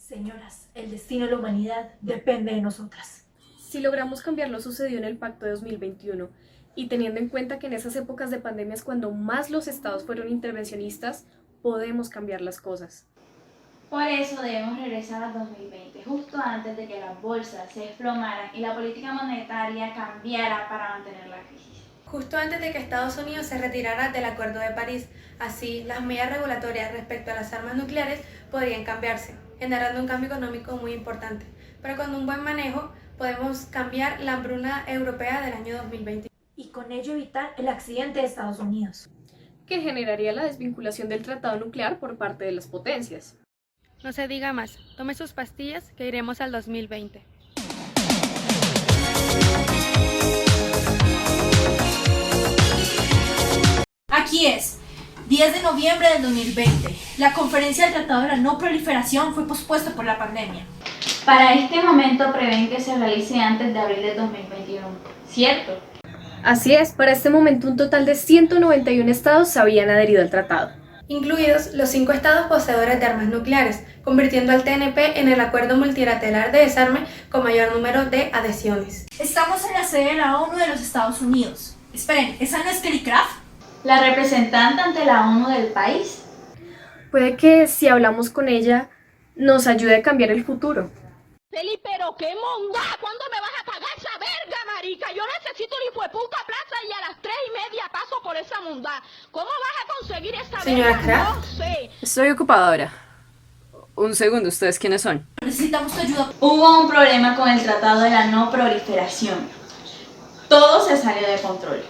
Señoras, el destino de la humanidad depende de nosotras. Si logramos cambiar lo sucedido en el Pacto de 2021 y teniendo en cuenta que en esas épocas de pandemia es cuando más los estados fueron intervencionistas, podemos cambiar las cosas. Por eso debemos regresar al 2020, justo antes de que las bolsas se desplomaran y la política monetaria cambiara para mantener la crisis. Justo antes de que Estados Unidos se retirara del Acuerdo de París, así las medidas regulatorias respecto a las armas nucleares podrían cambiarse, generando un cambio económico muy importante. Pero con un buen manejo podemos cambiar la hambruna europea del año 2020. Y con ello evitar el accidente de Estados Unidos. Que generaría la desvinculación del tratado nuclear por parte de las potencias. No se diga más, tome sus pastillas que iremos al 2020. Aquí es, 10 de noviembre del 2020. La conferencia del Tratado de la No Proliferación fue pospuesta por la pandemia. Para este momento prevén que se realice antes de abril de 2021, ¿cierto? Así es, para este momento un total de 191 estados se habían adherido al tratado, Incluidos los 5 estados poseedores de armas nucleares, convirtiendo al TNP en el acuerdo multilateral de desarme con mayor número de adhesiones. Estamos en la sede de la ONU de los Estados Unidos. Esperen, ¿esa no es Kelly Craft? La representante ante la ONU del país. Puede que si hablamos con ella nos ayude a cambiar el futuro. Feli, pero qué monda, ¿cuándo me vas a pagar esa verga, marica? Yo necesito una hijueputa plaza y a las 3:30 paso por esa monda. ¿Cómo vas a conseguir esa Señora verga? Kraft. No sé. Estoy ocupada ahora. Un segundo, ¿ustedes quiénes son? Necesitamos tu ayuda. Hubo un problema con el Tratado de la No Proliferación. Todo se salió de control.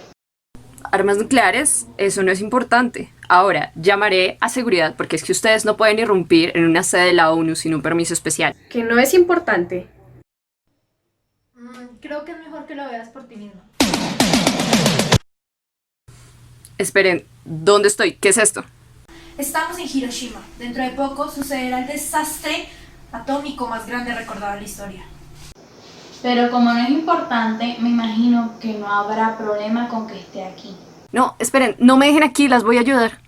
Armas nucleares, eso no es importante. Ahora, llamaré a seguridad porque es que ustedes no pueden irrumpir en una sede de la ONU sin un permiso especial. Que no es importante. Creo que es mejor que lo veas por ti mismo. Esperen, ¿dónde estoy? ¿Qué es esto? Estamos en Hiroshima. Dentro de poco sucederá el desastre atómico más grande recordado en la historia. Pero como no es importante, me imagino que no habrá problema con que esté aquí. No, esperen, no me dejen aquí, las voy a ayudar.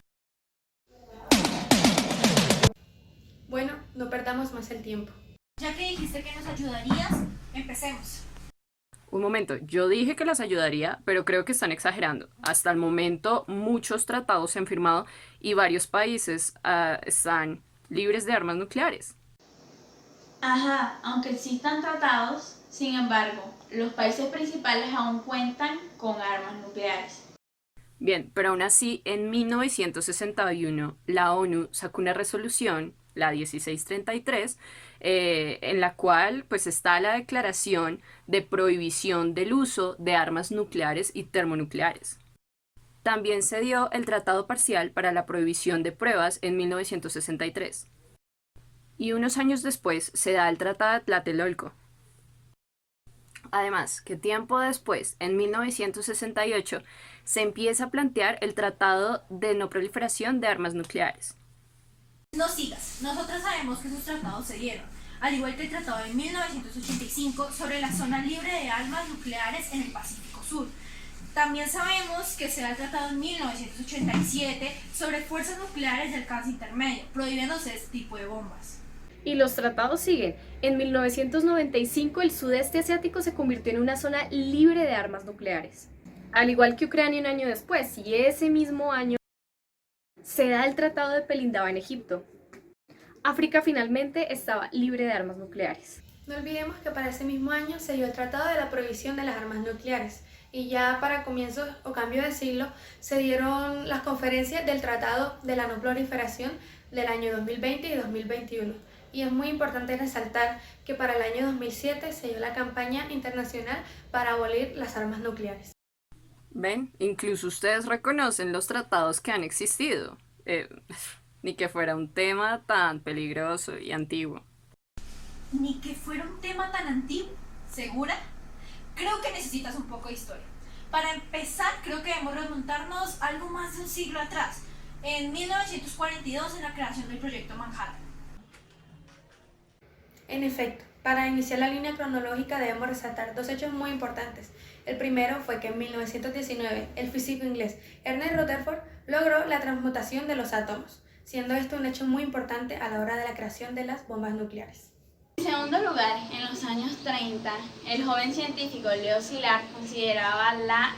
Bueno, no perdamos más el tiempo. Ya que dijiste que nos ayudarías, empecemos. Un momento, yo dije que las ayudaría, pero creo que están exagerando. Hasta el momento muchos tratados se han firmado y varios países están libres de armas nucleares. Ajá, aunque existan tratados, sin embargo, los países principales aún cuentan con armas nucleares. Bien, pero aún así, en 1961, la ONU sacó una resolución, la 1633, en la cual pues está la declaración de prohibición del uso de armas nucleares y termonucleares. También se dio el Tratado Parcial para la Prohibición de Pruebas en 1963. Y unos años después se da el Tratado de Tlatelolco. Además, que tiempo después, en 1968, se empieza a plantear el Tratado de No Proliferación de Armas Nucleares. No sigas, nosotros sabemos que esos tratados se dieron, al igual que el tratado de 1985 sobre la zona libre de armas nucleares en el Pacífico Sur. También sabemos que se da el tratado en 1987 sobre fuerzas nucleares de alcance intermedio, prohibiéndose este tipo de bombas. Y los tratados siguen. En 1995 el sudeste asiático se convirtió en una zona libre de armas nucleares. Al igual que Ucrania un año después, y ese mismo año se da el Tratado de Pelindaba en Egipto. África finalmente estaba libre de armas nucleares. No olvidemos que para ese mismo año se dio el Tratado de la Prohibición de las Armas Nucleares y ya para comienzos o cambio de siglo se dieron las conferencias del Tratado de la No Proliferación del año 2020 y 2021. Y es muy importante resaltar que para el año 2007 se dio la campaña internacional para abolir las armas nucleares. ¿Ven? Incluso ustedes reconocen los tratados que han existido. Ni que fuera un tema tan peligroso y antiguo. Ni que fuera un tema tan antiguo. ¿Segura? Creo que necesitas un poco de historia. Para empezar, creo que debemos remontarnos algo más de un siglo atrás, en 1942, en la creación del Proyecto Manhattan. En efecto, para iniciar la línea cronológica debemos resaltar 2 hechos muy importantes. El primero fue que en 1919 el físico inglés Ernest Rutherford logró la transmutación de los átomos. siendo esto un hecho muy importante a la hora de la creación de las bombas nucleares. En segundo lugar, en los años 30, el joven científico Leo Szilard consideraba la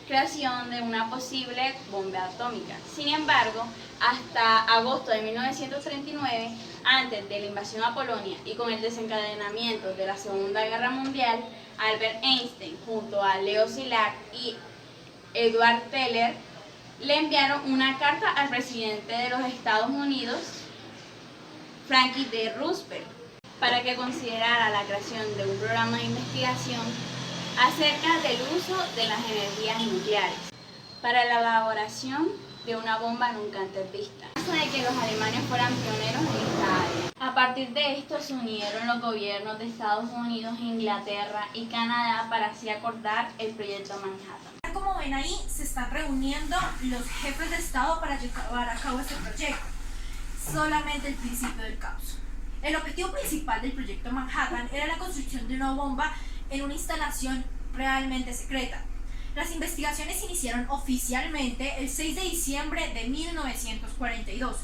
creación de una posible bomba atómica. Sin embargo, hasta agosto de 1939, antes de la invasión a Polonia y con el desencadenamiento de la Segunda Guerra Mundial, Albert Einstein junto a Leo Szilard y Edward Teller le enviaron una carta al presidente de los Estados Unidos, Franklin D. Roosevelt, para que considerara la creación de un programa de investigación acerca del uso de las energías nucleares para la elaboración de una bomba nunca antes vista, en caso de que los alemanes fueran pioneros en esta área. A partir de esto se unieron los gobiernos de Estados Unidos, Inglaterra y Canadá para así acordar el proyecto Manhattan. Como ven ahí, se están reuniendo los jefes de Estado para llevar a cabo este proyecto. Solamente el principio del caos. El objetivo principal del proyecto Manhattan era la construcción de una bomba en una instalación realmente secreta. Las investigaciones se iniciaron oficialmente el 6 de diciembre de 1942,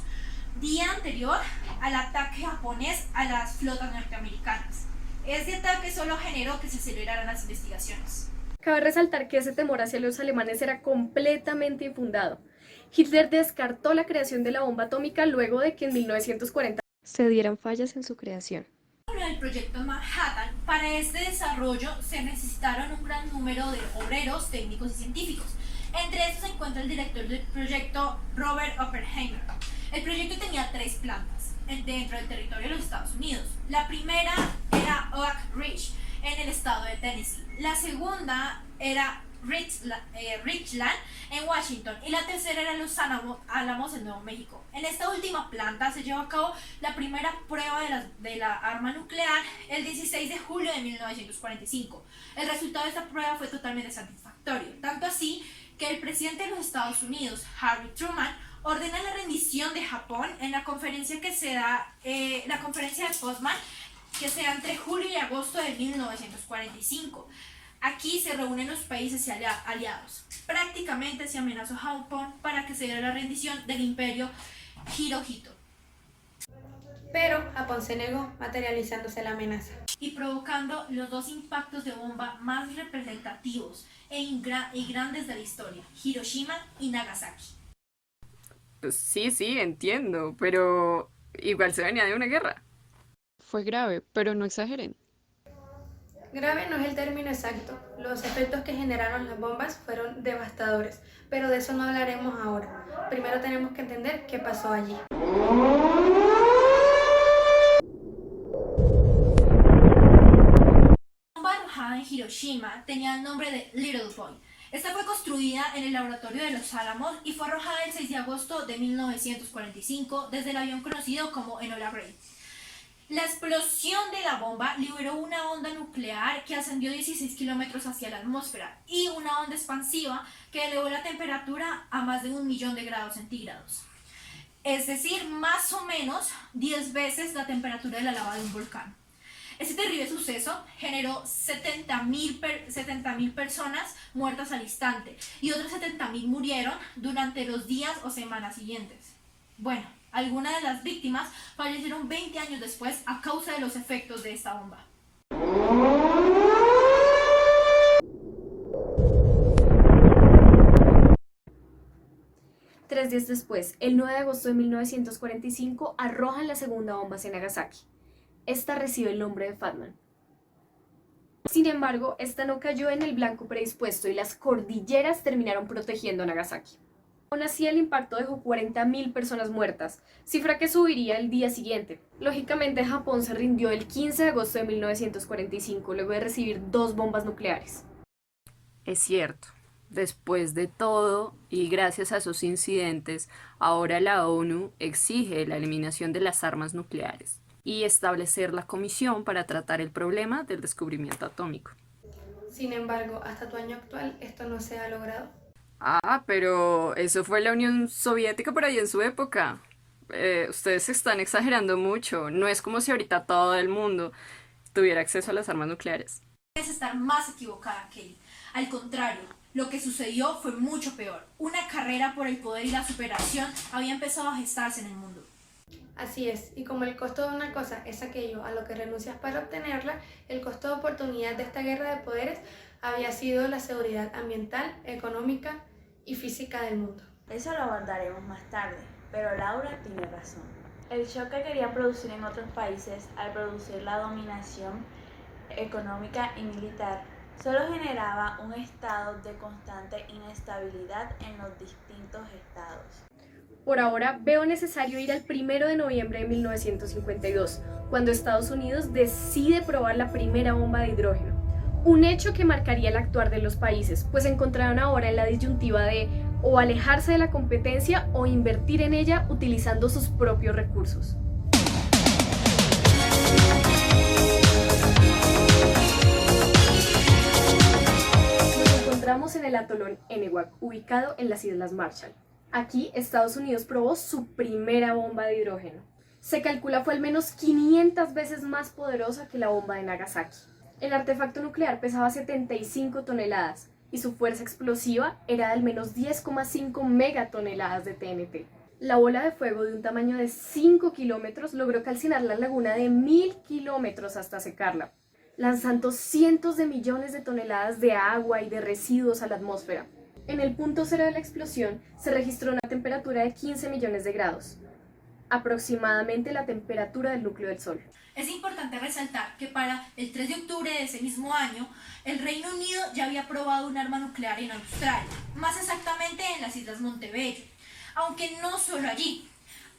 día anterior al ataque japonés a las flotas norteamericanas. Este ataque solo generó que se aceleraran las investigaciones. Cabe resaltar que ese temor hacia los alemanes era completamente infundado. Hitler descartó la creación de la bomba atómica luego de que en 1940 se dieran fallas en su creación. El proyecto Manhattan, para este desarrollo se necesitaron un gran número de obreros, técnicos y científicos. Entre estos se encuentra el director del proyecto, Robert Oppenheimer. El proyecto tenía 3 plantas dentro del territorio de los Estados Unidos. La primera era Oak Ridge, en el estado de Tennessee. La segunda era Richland, en Washington, y la tercera era Los Álamos, en Nuevo México. En esta última planta se llevó a cabo la primera prueba de la arma nuclear el 16 de julio de 1945. El resultado de esta prueba fue totalmente satisfactorio, tanto así que el presidente de los Estados Unidos, Harry Truman, ordena la rendición de Japón en la conferencia la conferencia de Potsdam, que se da entre julio y agosto de 1945. Aquí se reúnen los países aliados. Prácticamente se amenazó a Japón para que se diera la rendición del imperio Hirohito. Pero Japón se negó, materializándose la amenaza. Y provocando los 2 impactos de bomba más representativos y grandes de la historia, Hiroshima y Nagasaki. Pues sí, entiendo, pero igual se venía de una guerra. Fue grave, pero no exageren. Grave no es el término exacto. Los efectos que generaron las bombas fueron devastadores, pero de eso no hablaremos ahora. Primero tenemos que entender qué pasó allí. La bomba arrojada en Hiroshima tenía el nombre de Little Boy. Esta fue construida en el laboratorio de Los Álamos y fue arrojada el 6 de agosto de 1945 desde el avión conocido como Enola Gray. La explosión de la bomba liberó una onda nuclear que ascendió 16 kilómetros hacia la atmósfera y una onda expansiva que elevó la temperatura a más de 1.000.000 de grados centígrados. Es decir, más o menos 10 veces la temperatura de la lava de un volcán. Este terrible suceso generó 70.000 personas muertas al instante y otras 70.000 murieron durante los días o semanas siguientes. Bueno, algunas de las víctimas fallecieron 20 años después a causa de los efectos de esta bomba. Tres días después, el 9 de agosto de 1945, arrojan la segunda bomba hacia Nagasaki. Esta recibe el nombre de Fat Man. Sin embargo, esta no cayó en el blanco predispuesto y las cordilleras terminaron protegiendo a Nagasaki. Aún así, el impacto dejó 40.000 personas muertas, cifra que subiría el día siguiente. Lógicamente, Japón se rindió el 15 de agosto de 1945, luego de recibir 2 bombas nucleares. Es cierto, después de todo y gracias a esos incidentes, ahora la ONU exige la eliminación de las armas nucleares y establecer la comisión para tratar el problema del descubrimiento atómico. Sin embargo, hasta tu año actual esto no se ha logrado. Ah, pero eso fue la Unión Soviética por ahí en su época. Ustedes están exagerando mucho. No es como si ahorita todo el mundo tuviera acceso a las armas nucleares. Puedes estar más equivocada, Kelly. Al contrario, Lo que sucedió fue mucho peor. Una carrera por el poder y la superación había empezado a gestarse en el mundo. Así es, y como el costo de una cosa es aquello a lo que renuncias para obtenerla, el costo de oportunidad de esta guerra de poderes había sido la seguridad ambiental, económica y física del mundo. Eso lo abordaremos más tarde, pero Laura tiene razón. El shock que querían producir en otros países al producir la dominación económica y militar solo generaba un estado de constante inestabilidad en los distintos estados. Por ahora veo necesario ir al 1 de noviembre de 1952, cuando Estados Unidos decide probar la primera bomba de hidrógeno. Un hecho que marcaría el actuar de los países, pues se encontraron ahora en la disyuntiva de o alejarse de la competencia o invertir en ella utilizando sus propios recursos. Nos encontramos en el atolón Enewetak, ubicado en las Islas Marshall. Aquí, Estados Unidos probó su primera bomba de hidrógeno. Se calcula fue al menos 500 veces más poderosa que la bomba de Nagasaki. El artefacto nuclear pesaba 75 toneladas y su fuerza explosiva era de al menos 10,5 megatoneladas de TNT. La bola de fuego de un tamaño de 5 kilómetros logró calcinar la laguna de 1000 kilómetros hasta secarla, lanzando cientos de millones de toneladas de agua y de residuos a la atmósfera. En el punto cero de la explosión se registró una temperatura de 15 millones de grados, aproximadamente la temperatura del núcleo del Sol. Es importante resaltar que para el 3 de octubre de ese mismo año, el Reino Unido ya había probado un arma nuclear en Australia, más exactamente en las Islas Montebello, aunque no solo allí,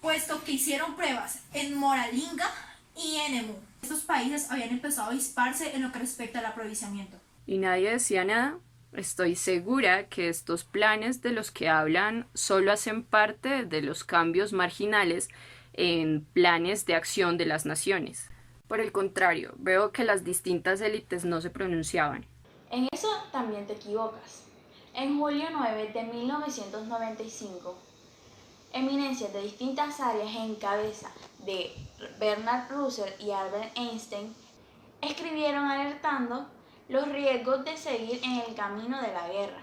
puesto que hicieron pruebas en Moralinga y en Emu. Estos países habían empezado a dispararse en lo que respecta al aprovisionamiento. ¿Y nadie decía nada? Estoy segura que estos planes de los que hablan solo hacen parte de los cambios marginales en planes de acción de las naciones. Por el contrario, veo que las distintas élites no se pronunciaban. En eso también te equivocas. En julio 9 de 1995, eminencias de distintas áreas en cabeza de Bernard Russell y Albert Einstein escribieron alertando los riesgos de seguir en el camino de la guerra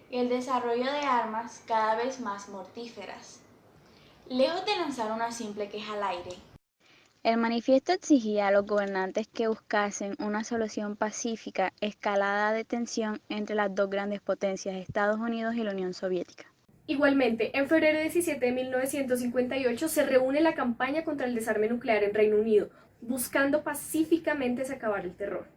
y el desarrollo de armas cada vez más mortíferas. Lejos de lanzar una simple queja al aire, el manifiesto exigía a los gobernantes que buscasen una solución pacífica escalada de tensión entre las dos grandes potencias, Estados Unidos y la Unión Soviética. Igualmente, en febrero 17 de 1958 se reúne la campaña contra el desarme nuclear en Reino Unido, buscando pacíficamente acabar el terror.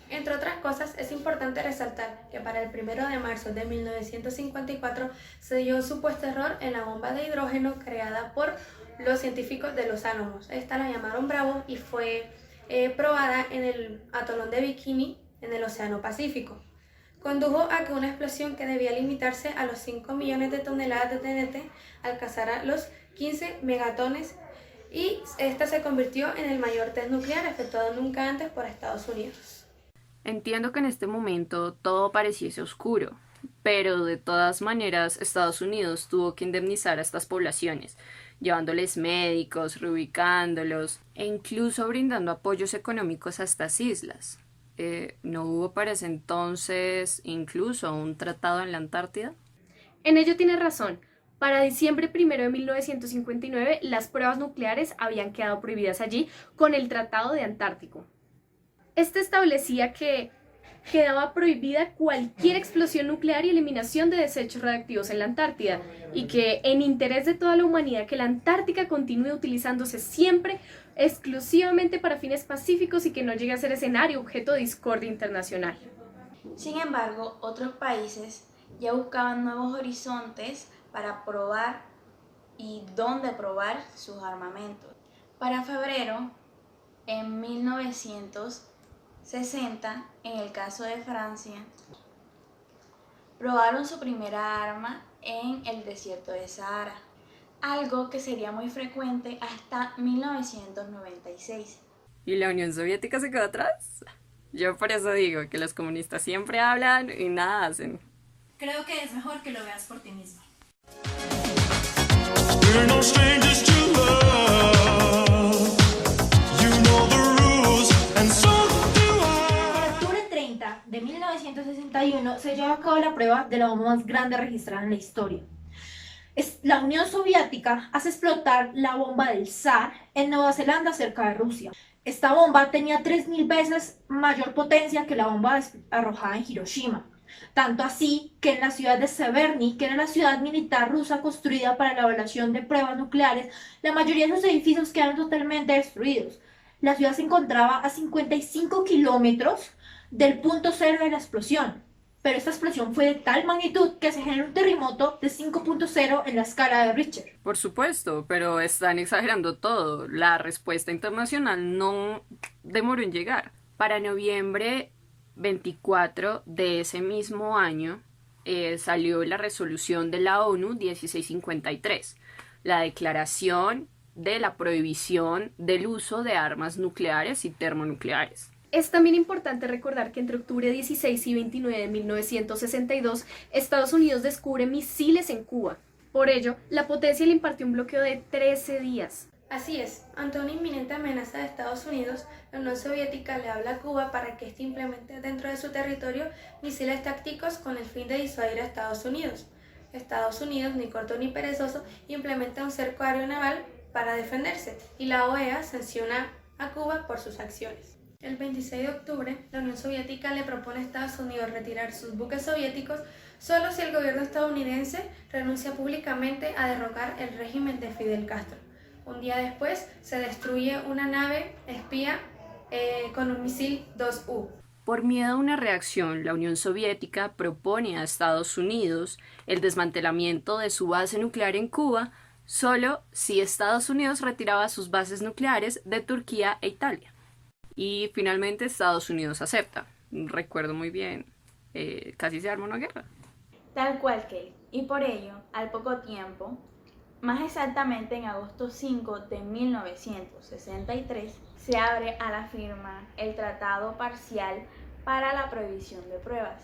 Entre otras cosas, es importante resaltar que para el 1 de marzo de 1954 se dio un supuesto error en la bomba de hidrógeno creada por los científicos de los Álamos. Esta la llamaron Bravo y fue probada en el atolón de Bikini en el Océano Pacífico. Condujo a que una explosión que debía limitarse a los 5 millones de toneladas de TNT alcanzara los 15 megatones y esta se convirtió en el mayor test nuclear efectuado nunca antes por Estados Unidos. Entiendo que en este momento todo pareciese oscuro, pero de todas maneras Estados Unidos tuvo que indemnizar a estas poblaciones, llevándoles médicos, reubicándolos e incluso brindando apoyos económicos a estas islas. ¿No hubo para ese entonces incluso un tratado en la Antártida? En ello tiene razón. Para diciembre 1 de 1959, las pruebas nucleares habían quedado prohibidas allí con el Tratado de Antártico. Este establecía que quedaba prohibida cualquier explosión nuclear y eliminación de desechos radiactivos en la Antártida, y que en interés de toda la humanidad que la Antártica continúe utilizándose siempre exclusivamente para fines pacíficos y que no llegue a ser escenario objeto de discordia internacional. Sin embargo, otros países ya buscaban nuevos horizontes para probar y dónde probar sus armamentos. Para febrero, en 1960, en el caso de Francia, probaron su primera arma en el desierto de Sahara, algo que sería muy frecuente hasta 1996. ¿Y la Unión Soviética se quedó atrás? Yo por eso digo que los comunistas siempre hablan y nada hacen. Creo que es mejor que lo veas por ti mismo. We're no strangers to love. You know the rules, and so do I. En octubre 30 de 1960, 1961 se llevó a cabo la prueba de la bomba más grande registrada en la historia. La Unión Soviética hace explotar la bomba del Tsar en Nueva Zelanda cerca de Rusia. Esta bomba tenía 3000 veces mayor potencia que la bomba arrojada en Hiroshima. Tanto así que en la ciudad de Severny, que era la ciudad militar rusa construida para la evaluación de pruebas nucleares, la mayoría de sus edificios quedaron totalmente destruidos. La ciudad se encontraba a 55 kilómetros del punto cero de la explosión, pero esta explosión fue de tal magnitud que se generó un terremoto de 5.0 en la escala de Richter. Por supuesto, pero están exagerando todo. La respuesta internacional no demoró en llegar. Para noviembre 24 de ese mismo año salió la resolución de la ONU 1653, la declaración de la prohibición del uso de armas nucleares y termonucleares. Es también importante recordar que entre octubre 16 y 29 de 1962, Estados Unidos descubre misiles en Cuba. Por ello, la potencia le impartió un bloqueo de 13 días. Así es, ante una inminente amenaza de Estados Unidos, la Unión Soviética le habla a Cuba para que éste implemente dentro de su territorio misiles tácticos con el fin de disuadir a Estados Unidos. Estados Unidos, ni corto ni perezoso, implementa un cerco aéreo naval para defenderse y la OEA sanciona a Cuba por sus acciones. El 26 de octubre, la Unión Soviética le propone a Estados Unidos retirar sus buques soviéticos solo si el gobierno estadounidense renuncia públicamente a derrocar el régimen de Fidel Castro. Un día después se destruye una nave espía con un misil 2U. Por miedo a una reacción, la Unión Soviética propone a Estados Unidos el desmantelamiento de su base nuclear en Cuba solo si Estados Unidos retiraba sus bases nucleares de Turquía e Italia. Y finalmente Estados Unidos acepta. Recuerdo muy bien, casi se arma una guerra. Tal cual, Kate. Y por ello, al poco tiempo, más exactamente en agosto 5 de 1963, se abre a la firma el Tratado Parcial para la Prohibición de Pruebas.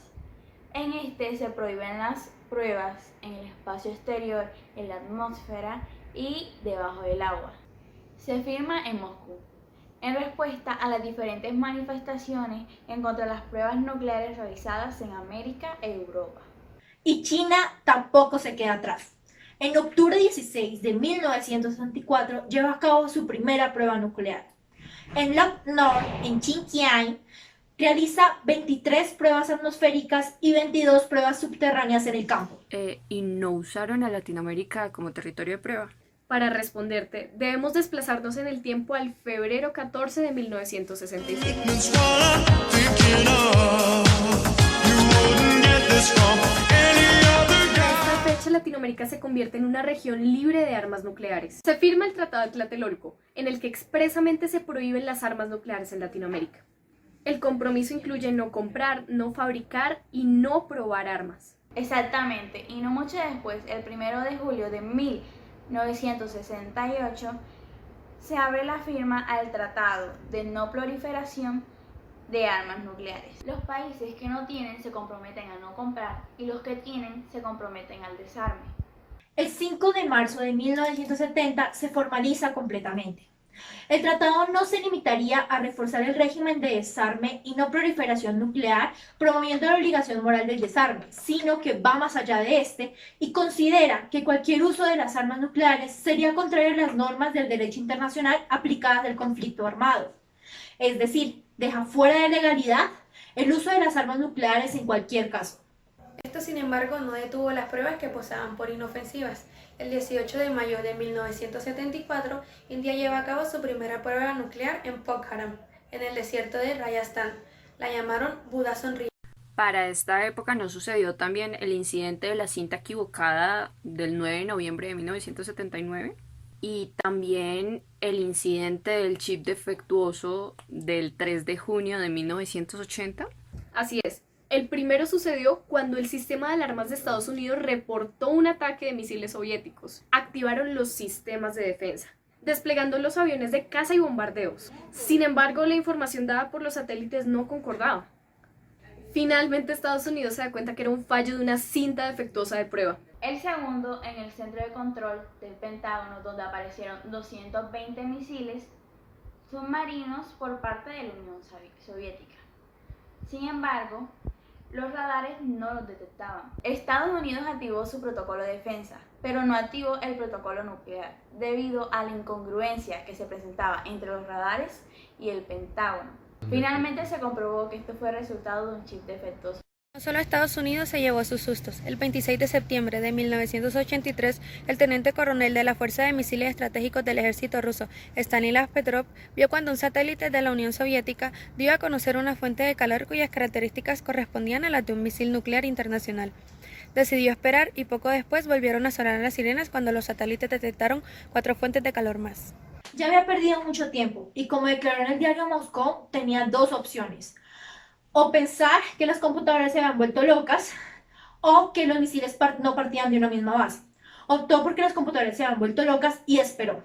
En este se prohíben las pruebas en el espacio exterior, en la atmósfera y debajo del agua. Se firma en Moscú, en respuesta a las diferentes manifestaciones en contra de las pruebas nucleares realizadas en América e Europa. Y China tampoco se queda atrás. En octubre 16 de 1964 lleva a cabo su primera prueba nuclear. En Lop Nor, en Xinjiang, realiza 23 pruebas atmosféricas y 22 pruebas subterráneas en el campo. ¿Y no usaron a Latinoamérica como territorio de prueba? Para responderte, debemos desplazarnos en el tiempo al febrero 14 de 1967. That's what I'm thinking of. You wouldn't get this from any other En guy. esta fecha, Latinoamérica se convierte en una región libre de armas nucleares. Se firma el Tratado de Tlatelolco, en el que expresamente se prohíben las armas nucleares en Latinoamérica. El compromiso incluye no comprar, no fabricar y no probar armas. Exactamente, y no mucho después, el 1 de julio de 1968, se abre la firma al Tratado de No Proliferación de Armas Nucleares. Los países que no tienen se comprometen a no comprar y los que tienen se comprometen al desarme. El 5 de marzo de 1970 se formaliza completamente. El tratado no se limitaría a reforzar el régimen de desarme y no proliferación nuclear, promoviendo la obligación moral del desarme, sino que va más allá de este y considera que cualquier uso de las armas nucleares sería contrario a las normas del derecho internacional aplicadas al conflicto armado. Es decir, deja fuera de legalidad el uso de las armas nucleares en cualquier caso. Esto, sin embargo, no detuvo las pruebas que posaban por inofensivas. El 18 de mayo de 1974, India lleva a cabo su primera prueba nuclear en Pokhara, en el desierto de Rajasthan. La llamaron Buda Sonríe. Para esta época no sucedió también el incidente de la cinta equivocada del 9 de noviembre de 1979 y también el incidente del chip defectuoso del 3 de junio de 1980. Así es. El primero sucedió cuando el sistema de alarmas de Estados Unidos reportó un ataque de misiles soviéticos. Activaron los sistemas de defensa, desplegando los aviones de caza y bombardeos. Sin embargo, la información dada por los satélites no concordaba. Finalmente, Estados Unidos se da cuenta que era un fallo de una cinta defectuosa de prueba. El segundo en el centro de control del Pentágono, donde aparecieron 220 misiles submarinos por parte de la Unión Soviética. Sin embargo, Los radares no los detectaban. Estados Unidos activó su protocolo de defensa, pero no activó el protocolo nuclear, debido a la incongruencia que se presentaba entre los radares y el Pentágono. Finalmente se comprobó que esto fue resultado de un chip defectuoso. No solo Estados Unidos se llevó sus sustos. El 26 de septiembre de 1983, el teniente coronel de la Fuerza de Misiles Estratégicos del Ejército ruso, Stanislav Petrov, vio cuando un satélite de la Unión Soviética dio a conocer una fuente de calor cuyas características correspondían a las de un misil nuclear internacional. Decidió esperar y poco después volvieron a sonar las sirenas cuando los satélites detectaron 4 fuentes de calor más. Ya había perdido mucho tiempo y como declaró en el diario Moscú, tenía dos opciones. O pensar que las computadoras se habían vuelto locas o que los misiles no partían de una misma base. Optó porque las computadoras se habían vuelto locas y esperó.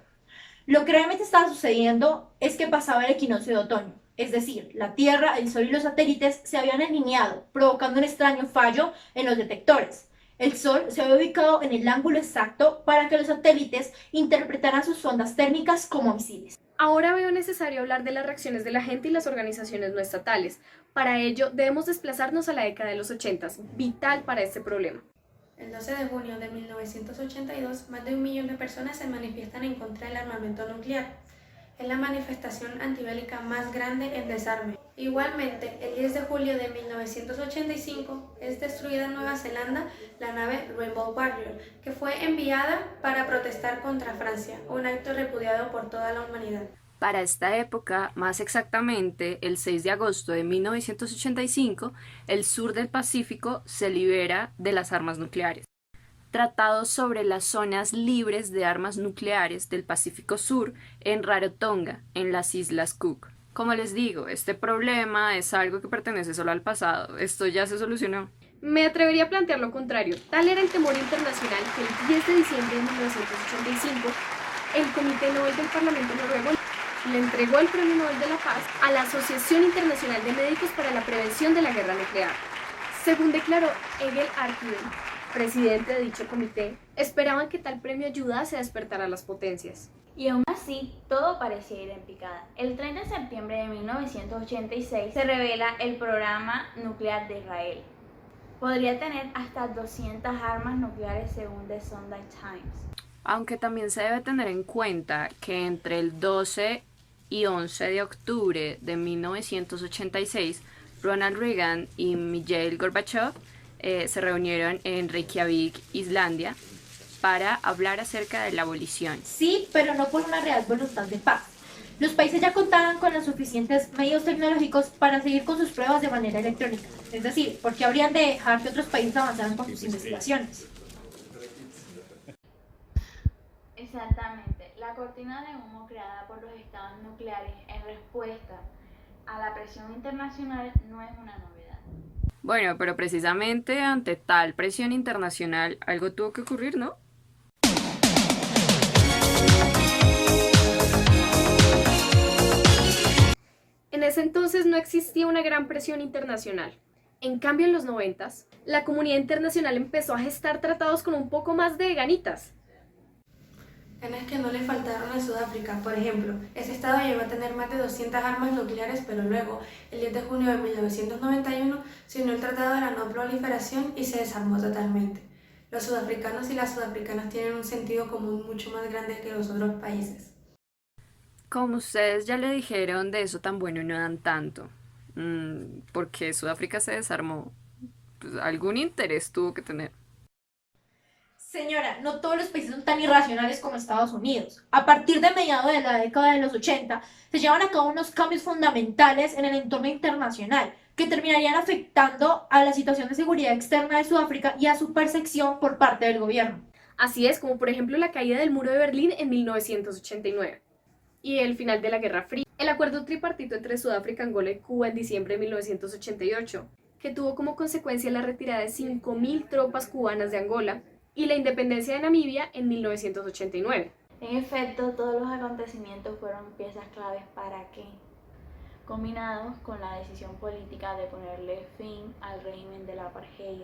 Lo que realmente estaba sucediendo es que pasaba el equinoccio de otoño, es decir, la Tierra, el Sol y los satélites se habían alineado, provocando un extraño fallo en los detectores. El Sol se había ubicado en el ángulo exacto para que los satélites interpretaran sus ondas térmicas como misiles. Ahora veo necesario hablar de las reacciones de la gente y las organizaciones no estatales. Para ello, debemos desplazarnos a la década de los 80, vital para este problema. El 12 de junio de 1982, más de 1 millón de personas se manifiestan en contra del armamento nuclear. Es la manifestación antibélica más grande en desarme. Igualmente, el 10 de julio de 1985 es destruida en Nueva Zelanda la nave Rainbow Warrior, que fue enviada para protestar contra Francia, un acto repudiado por toda la humanidad. Para esta época, más exactamente el 6 de agosto de 1985, el sur del Pacífico se libera de las armas nucleares. Tratados sobre las zonas libres de armas nucleares del Pacífico Sur en Rarotonga, en las Islas Cook. Como les digo, este problema es algo que pertenece solo al pasado. Esto ya se solucionó. Me atrevería a plantear lo contrario. Tal era el temor internacional que el 10 de diciembre de 1985, el Comité Nobel del Parlamento noruego le entregó el Premio Nobel de la Paz a la Asociación Internacional de Médicos para la Prevención de la Guerra Nuclear. Según declaró Egil Arkiden, presidente de dicho comité, esperaban que tal premio ayudase a despertar a las potencias. Y aún así, todo parecía ir en picada. El 30 de septiembre de 1986 se revela el programa nuclear de Israel. Podría tener hasta 200 armas nucleares según The Sunday Times. Aunque también se debe tener en cuenta que entre el 12 y 11 de octubre de 1986, Ronald Reagan y Mikhail Gorbachev se reunieron en Reykjavik, Islandia, para hablar acerca de la abolición. Sí, pero no por una real voluntad de paz. Los países ya contaban con los suficientes medios tecnológicos para seguir con sus pruebas de manera electrónica. Es decir, ¿por qué habrían de dejar que otros países avanzaran con sus investigaciones? Exactamente. La cortina de humo creada por los estados nucleares en respuesta a la presión internacional no es una novedad. Bueno, pero precisamente ante tal presión internacional, algo tuvo que ocurrir, ¿no? En ese entonces no existía una gran presión internacional. En cambio, en los 90s, la comunidad internacional empezó a gestar tratados con un poco más de ganitas. Ganas que no le faltaron a Sudáfrica, por ejemplo. Ese estado llegó a tener más de 200 armas nucleares, pero luego, el 10 de junio de 1991, se unió el Tratado de la No Proliferación y se desarmó totalmente. Los sudafricanos y las sudafricanas tienen un sentido común mucho más grande que los otros países. Como ustedes ya le dijeron, de eso tan bueno no dan tanto. Porque Sudáfrica se desarmó. Pues algún interés tuvo que tener. Señora, no todos los países son tan irracionales como Estados Unidos. A partir de mediados de la década de los 80, se llevan a cabo unos cambios fundamentales en el entorno internacional que terminarían afectando a la situación de seguridad externa de Sudáfrica y a su percepción por parte del gobierno. Así es, como por ejemplo la caída del muro de Berlín en 1989 y el final de la Guerra Fría, el acuerdo tripartito entre Sudáfrica, Angola y Cuba en diciembre de 1988, que tuvo como consecuencia la retirada de 5.000 tropas cubanas de Angola, y la independencia de Namibia en 1989. En efecto, todos los acontecimientos fueron piezas claves para que, combinados con la decisión política de ponerle fin al régimen del apartheid,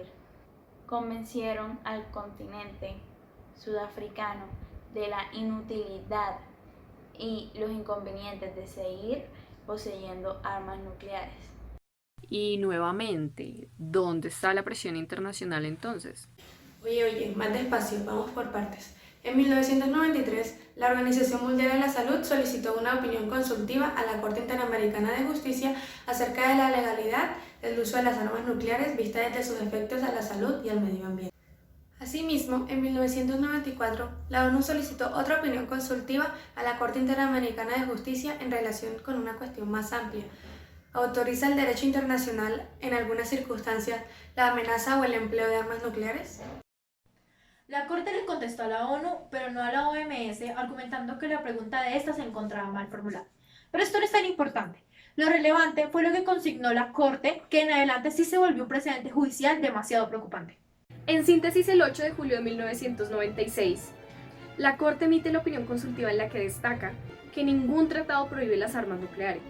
convencieron al continente sudafricano de la inutilidad y los inconvenientes de seguir poseyendo armas nucleares. Y nuevamente, ¿dónde está la presión internacional entonces? Oye, más despacio, vamos por partes. En 1993, la Organización Mundial de la Salud solicitó una opinión consultiva a la Corte Interamericana de Justicia acerca de la legalidad del uso de las armas nucleares vista desde sus efectos a la salud y al medio ambiente. Asimismo, en 1994, la ONU solicitó otra opinión consultiva a la Corte Interamericana de Justicia en relación con una cuestión más amplia. ¿Autoriza el derecho internacional, en algunas circunstancias, la amenaza o el empleo de armas nucleares? La Corte le contestó a la ONU, pero no a la OMS, argumentando que la pregunta de esta se encontraba mal formulada. Pero esto no es tan importante. Lo relevante fue lo que consignó la Corte, que en adelante sí se volvió un precedente judicial demasiado preocupante. En síntesis, el 8 de julio de 1996, la Corte emite la opinión consultiva en la que destaca que ningún tratado prohíbe las armas nucleares.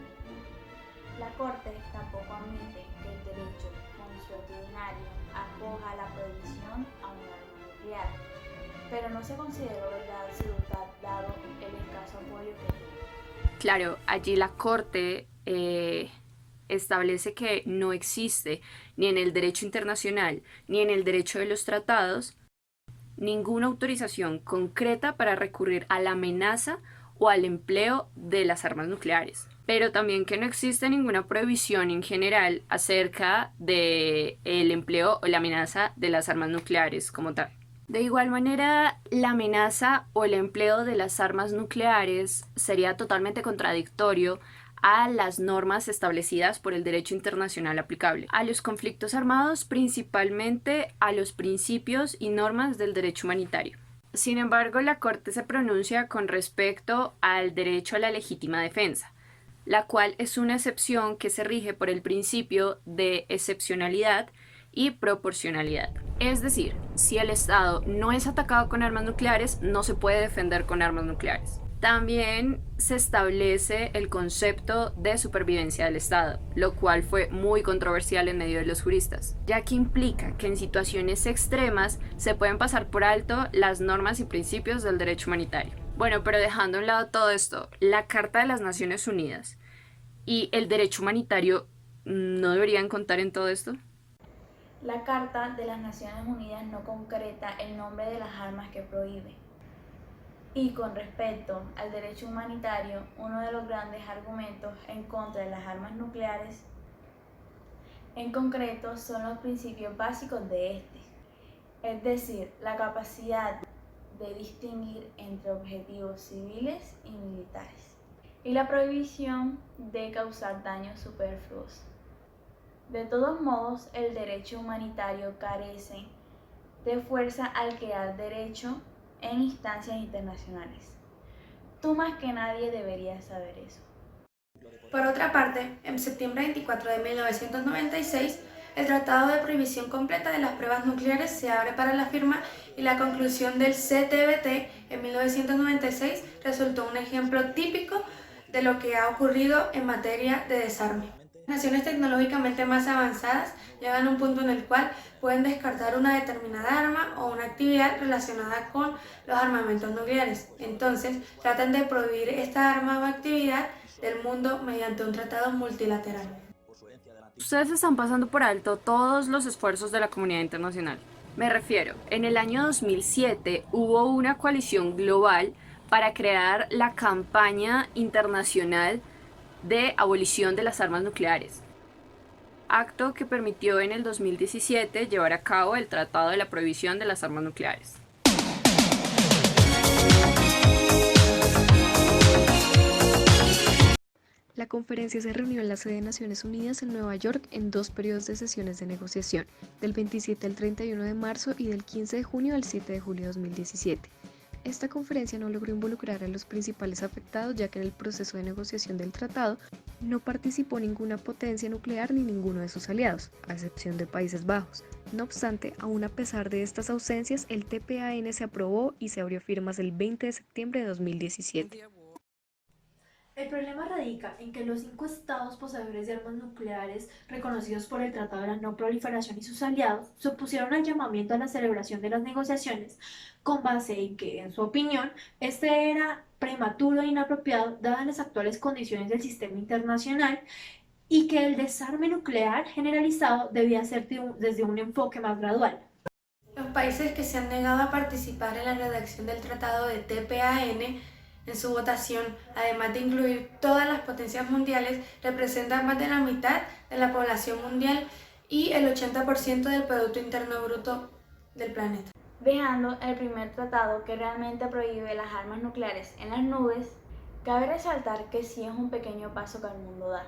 La Corte tampoco admite que el derecho consuetudinario acoja la prohibición a un arma nuclear, pero no se consideró verdad absoluta dado el escaso apoyo que tuvo. Claro, allí la Corte establece que no existe ni en el derecho internacional ni en el derecho de los tratados ninguna autorización concreta para recurrir a la amenaza o al empleo de las armas nucleares, pero también que no existe ninguna prohibición en general acerca de el empleo o la amenaza de las armas nucleares como tal. De igual manera, la amenaza o el empleo de las armas nucleares sería totalmente contradictorio a las normas establecidas por el derecho internacional aplicable, a los conflictos armados, principalmente a los principios y normas del derecho humanitario. Sin embargo, la Corte se pronuncia con respecto al derecho a la legítima defensa, la cual es una excepción que se rige por el principio de excepcionalidad y proporcionalidad. Es decir, si el Estado no es atacado con armas nucleares, no se puede defender con armas nucleares. También se establece el concepto de supervivencia del Estado, lo cual fue muy controversial en medio de los juristas, ya que implica que en situaciones extremas se pueden pasar por alto las normas y principios del derecho humanitario. Bueno, pero dejando a un lado todo esto, la Carta de las Naciones Unidas y el derecho humanitario ¿no deberían contar en todo esto? La Carta de las Naciones Unidas no concreta el nombre de las armas que prohíbe. Y con respecto al derecho humanitario, uno de los grandes argumentos en contra de las armas nucleares en concreto son los principios básicos de este, es decir, la capacidad de distinguir entre objetivos civiles y militares, y la prohibición de causar daños superfluos. De todos modos, el derecho humanitario carece de fuerza al crear derecho en instancias internacionales. Tú más que nadie deberías saber eso. Por otra parte, en septiembre 24 de 1996, el Tratado de Prohibición Completa de las Pruebas Nucleares se abre para la firma y la conclusión del CTBT en 1996 resultó un ejemplo típico de lo que ha ocurrido en materia de desarme. Las naciones tecnológicamente más avanzadas llegan a un punto en el cual pueden descartar una determinada arma o una actividad relacionada con los armamentos nucleares. Entonces, tratan de prohibir esta arma o actividad del mundo mediante un tratado multilateral. Ustedes están pasando por alto todos los esfuerzos de la comunidad internacional. Me refiero, en el año 2007 hubo una coalición global para crear la campaña internacional de abolición de las armas nucleares, acto que permitió en el 2017 llevar a cabo el Tratado de la Prohibición de las Armas Nucleares. La conferencia se reunió en la sede de Naciones Unidas en Nueva York en 2 periodos de sesiones de negociación, del 27 al 31 de marzo y del 15 de junio al 7 de julio de 2017. Esta conferencia no logró involucrar a los principales afectados, ya que en el proceso de negociación del tratado no participó ninguna potencia nuclear ni ninguno de sus aliados, a excepción de Países Bajos. No obstante, aún a pesar de estas ausencias, el TPAN se aprobó y se abrió firmas el 20 de septiembre de 2017. El problema radica en que los 5 estados poseedores de armas nucleares reconocidos por el Tratado de la No Proliferación y sus aliados se opusieron al llamamiento a la celebración de las negociaciones con base en que, en su opinión, este era prematuro e inapropiado dadas las actuales condiciones del sistema internacional y que el desarme nuclear generalizado debía ser desde un enfoque más gradual. Los países que se han negado a participar en la redacción del Tratado de TPAN en su votación, además de incluir todas las potencias mundiales, representan más de la mitad de la población mundial y el 80% del Producto Interno Bruto del planeta. Dejando el primer tratado que realmente prohíbe las armas nucleares en las nubes, cabe resaltar que sí es un pequeño paso que el mundo da,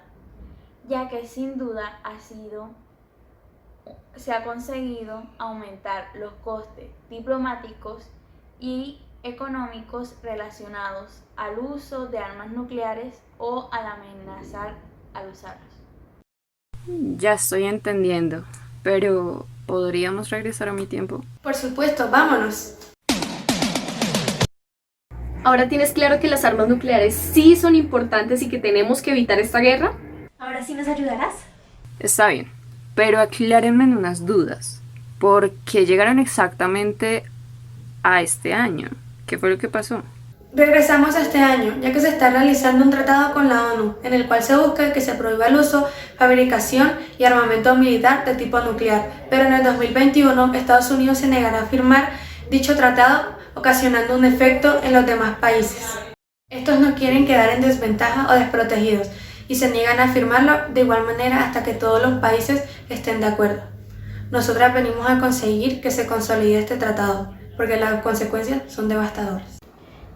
ya que sin duda se ha conseguido aumentar los costes diplomáticos y económicos relacionados al uso de armas nucleares o al amenazar al usarlas. Ya estoy entendiendo, pero ¿podríamos regresar a mi tiempo? Por supuesto, vámonos. ¿Ahora tienes claro que las armas nucleares sí son importantes y que tenemos que evitar esta guerra? ¿Ahora sí nos ayudarás? Está bien, pero aclárenme en unas dudas. ¿Por qué llegaron exactamente a este año? ¿Qué fue lo que pasó? Regresamos a este año, ya que se está realizando un tratado con la ONU, en el cual se busca que se prohíba el uso, fabricación y armamento militar de tipo nuclear. Pero en el 2021, Estados Unidos se negará a firmar dicho tratado, ocasionando un efecto en los demás países. Estos no quieren quedar en desventaja o desprotegidos, y se niegan a firmarlo de igual manera hasta que todos los países estén de acuerdo. Nosotras venimos a conseguir que se consolide este tratado, porque las consecuencias son devastadoras.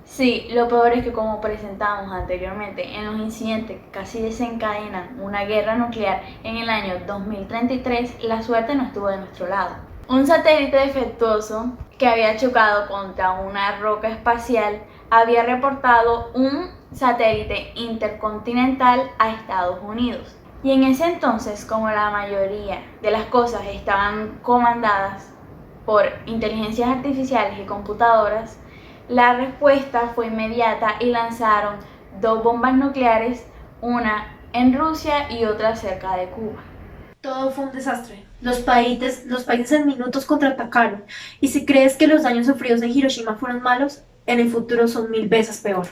Sí, lo peor es que, como presentamos anteriormente, en los incidentes que casi desencadenan una guerra nuclear en el año 2033, la suerte no estuvo de nuestro lado. Un satélite defectuoso que había chocado contra una roca espacial había reportado un satélite intercontinental a Estados Unidos. Y en ese entonces, como la mayoría de las cosas estaban comandadas por inteligencias artificiales y computadoras, la respuesta fue inmediata y lanzaron 2 bombas nucleares, una en Rusia y otra cerca de Cuba. Todo fue un desastre. Los países en minutos contraatacaron. Y si crees que los daños sufridos en Hiroshima fueron malos, en el futuro son 1000 veces peor.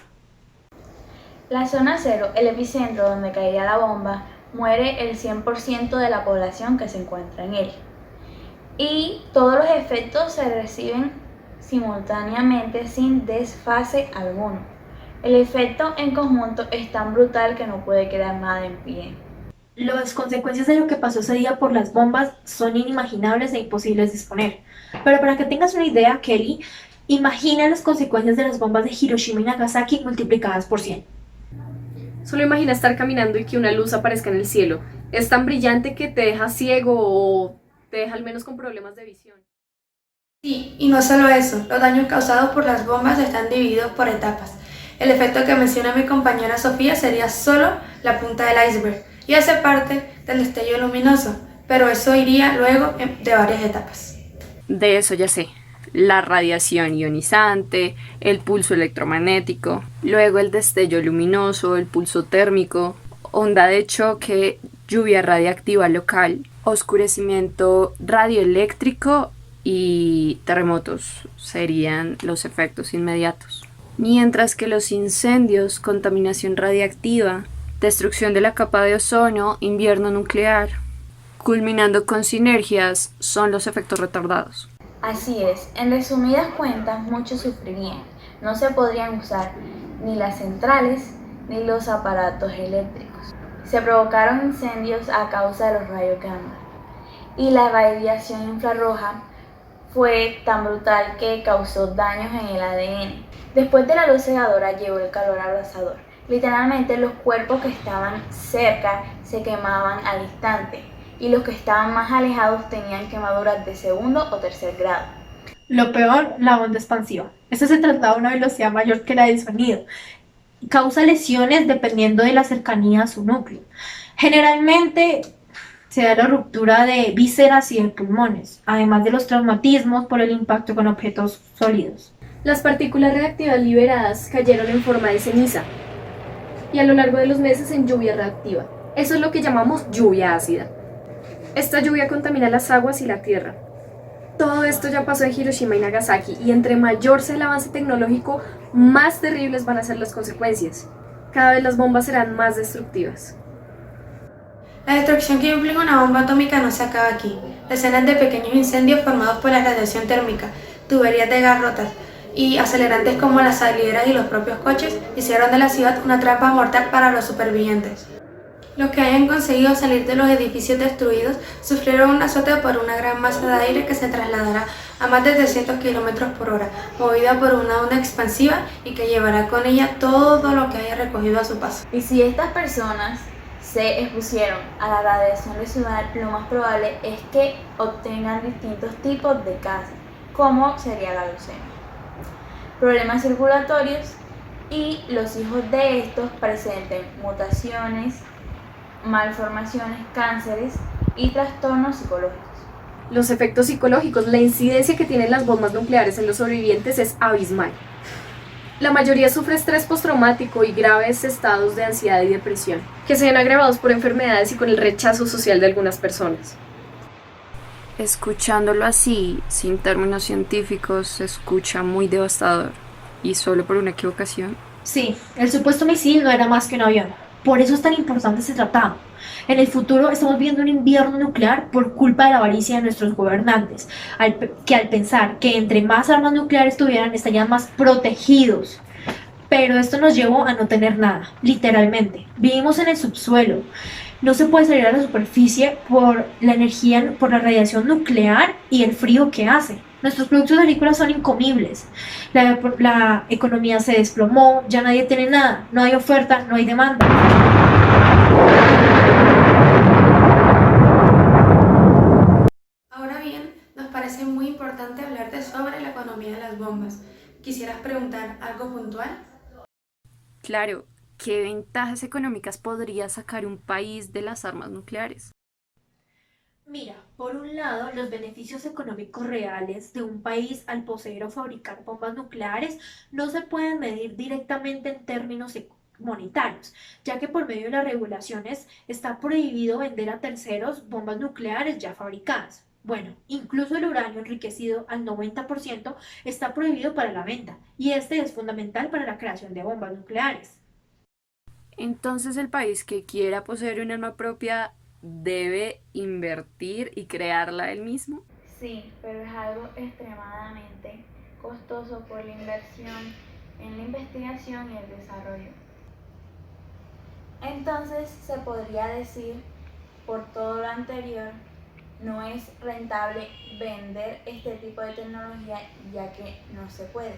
La zona cero, el epicentro donde caería la bomba, muere el 100% de la población que se encuentra en él. Y todos los efectos se reciben simultáneamente sin desfase alguno. El efecto en conjunto es tan brutal que no puede quedar nada en pie. Las consecuencias de lo que pasó ese día por las bombas son inimaginables e imposibles de exponer. Pero para que tengas una idea, Kelly, imagina las consecuencias de las bombas de Hiroshima y Nagasaki multiplicadas por 100. Solo imagina estar caminando y que una luz aparezca en el cielo. Es tan brillante que te deja ciego o te deja al menos con problemas de visión. Sí, y no solo eso, los daños causados por las bombas están divididos por etapas. El efecto que menciona mi compañera Sofía sería solo la punta del iceberg y hace parte del destello luminoso, pero eso iría luego de varias etapas. De eso ya sé. La radiación ionizante, el pulso electromagnético, luego el destello luminoso, el pulso térmico, onda de choque, lluvia radiactiva local, oscurecimiento radioeléctrico y terremotos serían los efectos inmediatos. Mientras que los incendios, contaminación radiactiva, destrucción de la capa de ozono, invierno nuclear, culminando con sinergias, son los efectos retardados. Así es, en resumidas cuentas, muchos sufrirían. No se podrían usar ni las centrales ni los aparatos eléctricos. Se provocaron incendios a causa de los rayos gamma. Y la radiación infrarroja fue tan brutal que causó daños en el ADN. Después de la luz cegadora llegó el calor abrasador. Literalmente los cuerpos que estaban cerca se quemaban al instante y los que estaban más alejados tenían quemaduras de segundo o tercer grado. Lo peor, la onda expansiva. Esto se trata de una velocidad mayor que la del sonido. Causa lesiones dependiendo de la cercanía a su núcleo. Generalmente se da la ruptura de vísceras y de pulmones, además de los traumatismos por el impacto con objetos sólidos. Las partículas reactivas liberadas cayeron en forma de ceniza y a lo largo de los meses en lluvia reactiva. Eso es lo que llamamos lluvia ácida. Esta lluvia contamina las aguas y la tierra. Todo esto ya pasó en Hiroshima y Nagasaki y entre mayor sea el avance tecnológico, más terribles van a ser las consecuencias. Cada vez las bombas serán más destructivas. La destrucción que implica una bomba atómica no se acaba aquí. Decenas de pequeños incendios formados por la radiación térmica, tuberías de gas rotas y acelerantes como las salideras y los propios coches hicieron de la ciudad una trampa mortal para los supervivientes. Los que hayan conseguido salir de los edificios destruidos sufrieron un azote por una gran masa de aire que se trasladará a más de 300 km por hora, movida por una onda expansiva y que llevará con ella todo lo que haya recogido a su paso. Y si estas personas se expusieron a la radiación residual, lo más probable es que obtengan distintos tipos de cáncer, como sería la leucemia, problemas circulatorios y los hijos de estos presenten mutaciones, malformaciones, cánceres y trastornos psicológicos. Los efectos psicológicos, la incidencia que tienen las bombas nucleares en los sobrevivientes es abismal. La mayoría sufre estrés postraumático y graves estados de ansiedad y depresión, que se ven agravados por enfermedades y con el rechazo social de algunas personas. Escuchándolo así, sin términos científicos, se escucha muy devastador. ¿Y solo por una equivocación? Sí, el supuesto misil no era más que un avión. Por eso es tan importante ese tratado. En el futuro estamos viendo un invierno nuclear por culpa de la avaricia de nuestros gobernantes, que al pensar que entre más armas nucleares tuvieran estarían más protegidos. Pero esto nos llevó a no tener nada, literalmente. Vivimos en el subsuelo. No se puede salir a la superficie por la energía, por la radiación nuclear y el frío que hace. Nuestros productos agrícolas son incomibles. La economía se desplomó, ya nadie tiene nada, no hay oferta, no hay demanda. Ahora bien, nos parece muy importante hablarte sobre la economía de las bombas. ¿Quisieras preguntar algo puntual? Claro, ¿qué ventajas económicas podría sacar un país de las armas nucleares? Mira, por un lado, los beneficios económicos reales de un país al poseer o fabricar bombas nucleares no se pueden medir directamente en términos monetarios, ya que por medio de las regulaciones está prohibido vender a terceros bombas nucleares ya fabricadas. Bueno, incluso el uranio enriquecido al 90% está prohibido para la venta, y este es fundamental para la creación de bombas nucleares. Entonces el país que quiera poseer un arma propia debe invertir y crearla él mismo. Sí, pero es algo extremadamente costoso por la inversión en la investigación y el desarrollo. Entonces se podría decir, por todo lo anterior, no es rentable vender este tipo de tecnología ya que no se puede.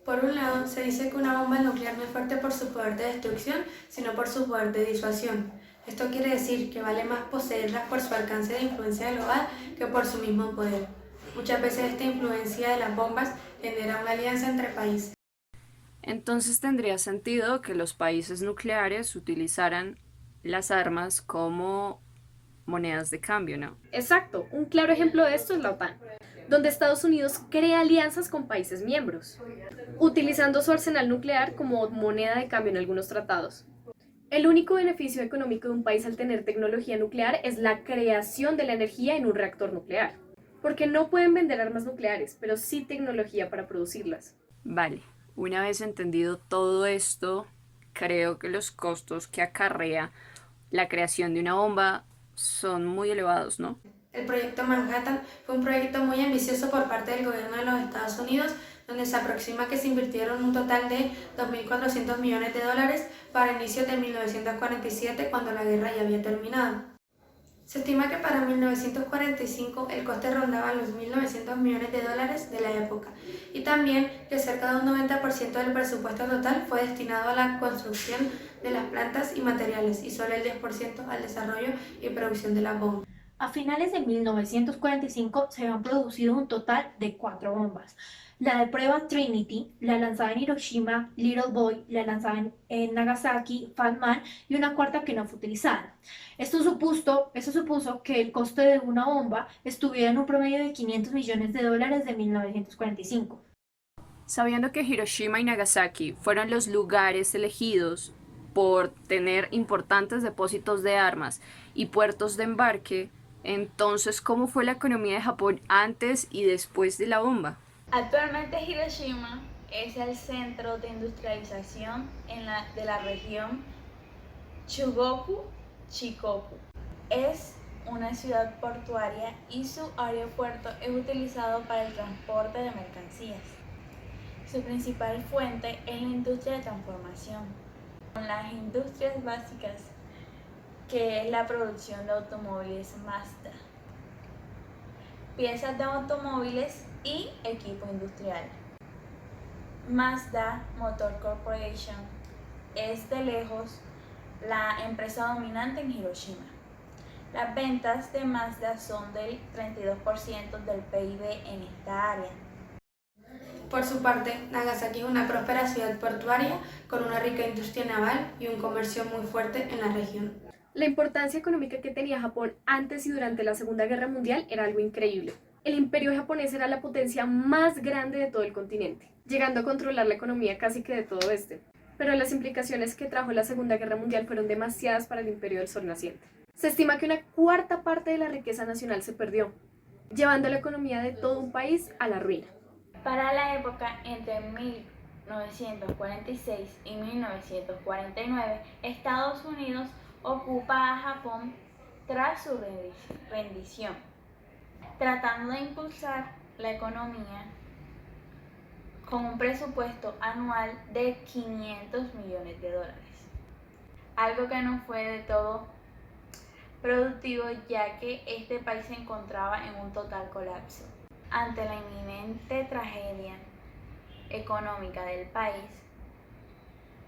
Por un lado, se dice que una bomba nuclear no es fuerte por su poder de destrucción, sino por su poder de disuasión. Esto quiere decir que vale más poseerlas por su alcance de influencia global que por su mismo poder. Muchas veces esta influencia de las bombas genera una alianza entre países. Entonces tendría sentido que los países nucleares utilizaran las armas como monedas de cambio, ¿no? Exacto, un claro ejemplo de esto es la OTAN, donde Estados Unidos crea alianzas con países miembros, utilizando su arsenal nuclear como moneda de cambio en algunos tratados. El único beneficio económico de un país al tener tecnología nuclear es la creación de la energía en un reactor nuclear, porque no pueden vender armas nucleares, pero sí tecnología para producirlas. Vale, una vez entendido todo esto, creo que los costos que acarrea la creación de una bomba son muy elevados, ¿no? El proyecto Manhattan fue un proyecto muy ambicioso por parte del gobierno de los Estados Unidos, donde se aproxima que se invirtieron un total de 2.400 millones de dólares para inicios de 1947, cuando la guerra ya había terminado. Se estima que para 1945 el coste rondaba los 1.900 millones de dólares de la época, y también que cerca de un 90% del presupuesto total fue destinado a la construcción de las plantas y materiales, y solo el 10% al desarrollo y producción de las bombas. A finales de 1945 se habían producido un total de 4 bombas. La de prueba Trinity, la lanzada en Hiroshima, Little Boy, la lanzada en Nagasaki, Fat Man, y una cuarta que no fue utilizada. Eso supuso que el coste de una bomba estuviera en un promedio de 500 millones de dólares de 1945. Sabiendo que Hiroshima y Nagasaki fueron los lugares elegidos por tener importantes depósitos de armas y puertos de embarque, entonces, ¿cómo fue la economía de Japón antes y después de la bomba? Actualmente Hiroshima es el centro de industrialización de la región Chugoku Shikoku. Es una ciudad portuaria y su aeropuerto es utilizado para el transporte de mercancías. Su principal fuente es la industria de transformación, con las industrias básicas que es la producción de automóviles Mazda, piezas de automóviles y equipo industrial. Mazda Motor Corporation es de lejos la empresa dominante en Hiroshima. Las ventas de Mazda son del 32% del PIB en esta área. Por su parte, Nagasaki es una próspera ciudad portuaria con una rica industria naval y un comercio muy fuerte en la región. La importancia económica que tenía Japón antes y durante la Segunda Guerra Mundial era algo increíble. El imperio japonés era la potencia más grande de todo el continente, llegando a controlar la economía casi que de todo este. Pero las implicaciones que trajo la Segunda Guerra Mundial fueron demasiadas para el imperio del sol naciente. Se estima que una cuarta parte de la riqueza nacional se perdió, llevando la economía de todo un país a la ruina. Para la época entre 1946 y 1949, Estados Unidos ocupa a Japón tras su rendición, tratando de impulsar la economía con un presupuesto anual de $500 millones, algo que no fue de todo productivo ya que este país se encontraba en un total colapso. Ante la inminente tragedia económica del país,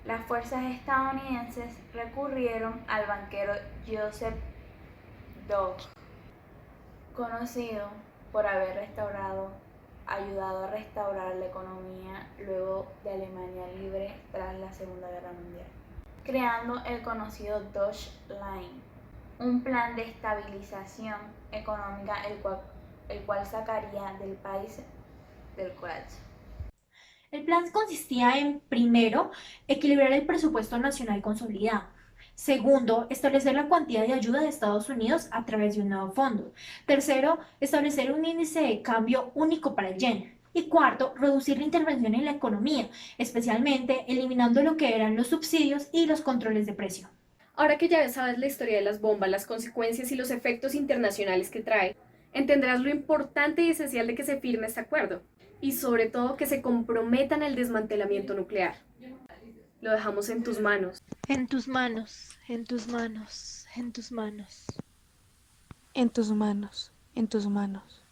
las fuerzas estadounidenses recurrieron al banquero Joseph Dole, conocido por haber ayudado a restaurar la economía luego de Alemania libre tras la Segunda Guerra Mundial, creando el conocido Dutch Line, un plan de estabilización económica el cual sacaría del país del colapso. El plan consistía en, primero, equilibrar el presupuesto nacional consolidado. Segundo, establecer la cuantía de ayuda de Estados Unidos a través de un nuevo fondo. Tercero, establecer un índice de cambio único para el yen. Y cuarto, reducir la intervención en la economía, especialmente eliminando lo que eran los subsidios y los controles de precio. Ahora que ya sabes la historia de las bombas, las consecuencias y los efectos internacionales que trae, entenderás lo importante y esencial de que se firme este acuerdo, y sobre todo que se comprometan al desmantelamiento nuclear. Lo dejamos en tus manos. En tus manos, en tus manos, en tus manos. En tus manos, en tus manos.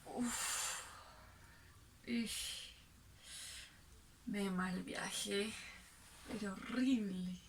Me mal viaje, pero horrible.